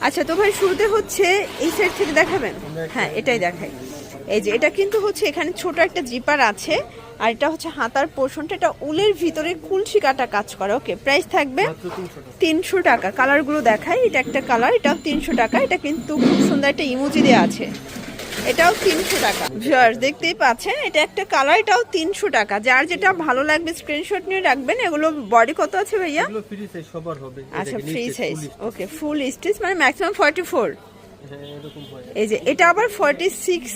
আচ্ছা তো ভাই শুরুতে হচ্ছে এই সাইড থেকে দেখাবেন। হ্যাঁ এটাই দেখাই। এই যে এটা কিন্তু হচ্ছে এখানে ছোট একটা জিপার আছে, আর এটা হচ্ছে হাতার পোর্শনটা, এটা উলের ভিতরে কুলসি কাটা কাজ করা। ওকে, প্রাইস থাকবে 300 টাকা। কালারগুলো দেখাই, এটা একটা কালার, এটাও 300 টাকা। এটা কিন্তু খুব সুন্দর একটা ইমোজি দেওয়া আছে, এটাও 300 টাকা। ভিউয়ার্স দেখতেই পাচ্ছেন, এটা একটা কালার, এটাও 300 টাকা। যার যেটা ভালো লাগবে স্ক্রিনশট নিয়ে রাখবেন। এগুলো বডি কত আছে ভাইয়া? এগুলো ফ্রি সাইজ সবার হবে। আচ্ছা ফ্রি সাইজ, ওকে ফুল স্টিচ মানে ম্যাক্সিমাম 44। হ্যাঁ এরকম হয়। এই যে এটা আবার 46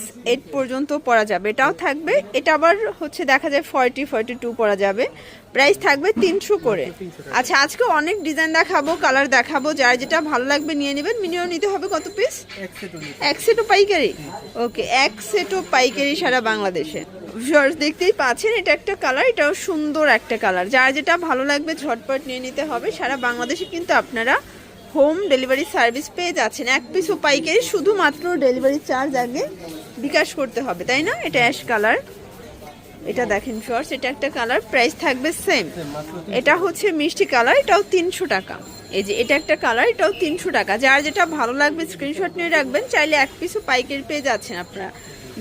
পর্যন্ত পরা যাবে, এটাও থাকবে। এটা আবার হচ্ছে দেখা যায় 42 পরা যাবে। প্রাইস থাকবে 300 করে। আচ্ছা আজকে অনেক ডিজাইন দেখাবো, কালার দেখাবো, যার যেটা ভালো লাগবে নিয়ে নেবেন। মিনিমাম নিতে হবে কত পিস? এক সেটও পাইকারি। ওকে, এক সেটও পাইকারি সারা বাংলাদেশে। ভিউয়ার্স দেখতেই পাচ্ছেন, এটা একটা কালার, এটাও সুন্দর একটা কালার। যার যেটা ভালো লাগবে ঝটপট নিয়ে নিতে হবে। সারা বাংলাদেশে কিন্তু আপনারা হোম ডেলিভারি সার্ভিস পেয়ে যাচ্ছেন। এক পিসও পাইকারি, শুধুমাত্র ডেলিভারি চার্জ আগে বিকাশ করতে হবে, তাই না? এটা অ্যাশ কালার, এটা দেখেন শর্টস, এটা একটা কালার, প্রাইস থাকবে সেম। এটা হচ্ছে মিষ্টি কালার, এটাও 300 টাকা। এই যে এটা একটা কালার, এটাও 300 টাকা। যার যেটা ভালো লাগবে স্ক্রিনশট নিয়ে রাখবেন। চাইলে এক পিসও পাইকারি পেয়ে যাচ্ছেন আপনারা।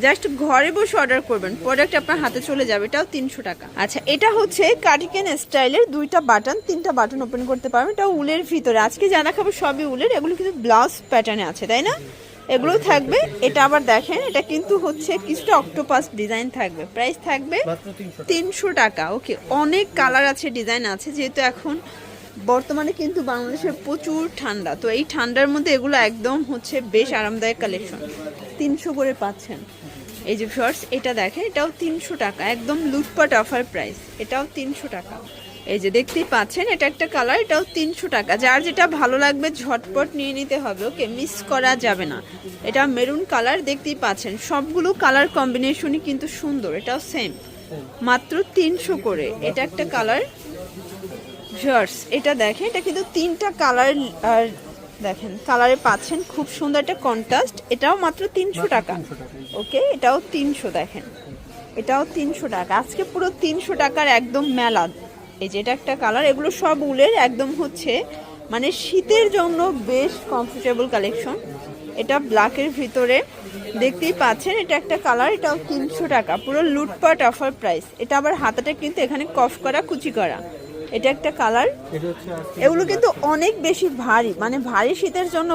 জাস্ট ঘরে বসে অর্ডার করবেন, প্রোডাক্ট আপনার হাতে চলে যাবে। এটাও 300 টাকা। আচ্ছা এটা হচ্ছে কার্ডিগান স্টাইলের, দুইটা বাটন, তিনটা বাটন ওপেন করতে পারবেন। এটা উলের ভিতরে, আজকে যা দেখাবো সবই উলের। এগুলো কিন্তু ব্লাউজ প্যাটার্নে আছে, তাই না? এগুলো থাকবে। এটা আবার দেখেন, এটা কিন্তু হচ্ছে কিছুটা অক্টোপাস ডিজাইন থাকবে। প্রাইস থাকবে 300 টাকা। ওকে, অনেক কালার আছে, ডিজাইন আছে। যেহেতু এখন বর্তমানে কিন্তু বাংলাদেশে প্রচুর ঠান্ডা, তো এই ঠান্ডার মধ্যে এগুলো একদম হচ্ছে বেশ আরামদায়ক কালেকশন। 300 করে পাচ্ছেন। এই যে শর্টস, এটা দেখেন, এটাও 300 টাকা, একদম লুটপাট অফার প্রাইস। এটাও 300 টাকা। এই যে দেখতেই পাচ্ছেন, এটা একটা কালার, এটাও 300 টাকা। যার যেটা ভালো লাগবে ঝটপট নিয়ে নিতে হবে। ওকে, মিস করা যাবে না। এটা মেরুন কালার, দেখতেই পাচ্ছেন সবগুলো কালার কম্বিনেশনই কিন্তু সুন্দর। এটাও সেম, মাত্র 300 করে। এটা একটা কালার শর্টস, এটা দেখেন, এটা কিন্তু তিনটা কালার আর দেখেন কালারে পাচ্ছেন, খুব সুন্দর একটা কন্ট্রাস্ট। এটাও মাত্র 300 টাকা। ওকে, এটাও 300। দেখেন এটাও 300 টাকা। আজকে পুরো 300 টাকার একদম মেলা। এই যে এটা একটা কালার, এগুলো সব উলের, একদম হচ্ছে মানে শীতের জন্য বেশ কমফোর্টেবল কালেকশন। এটা ব্ল্যাকের ভিতরে, দেখতেই পাচ্ছেন। এটা একটা কালার, এটাও 300 টাকা, পুরো লুটপাট অফার প্রাইস। এটা আবার হাতাটা কিন্তু এখানে কফ করা, কুচি করা। এটা একটা কালার। এগুলো কিন্তু অনেক বেশি ভারী, মানে ভারী শীতের জন্য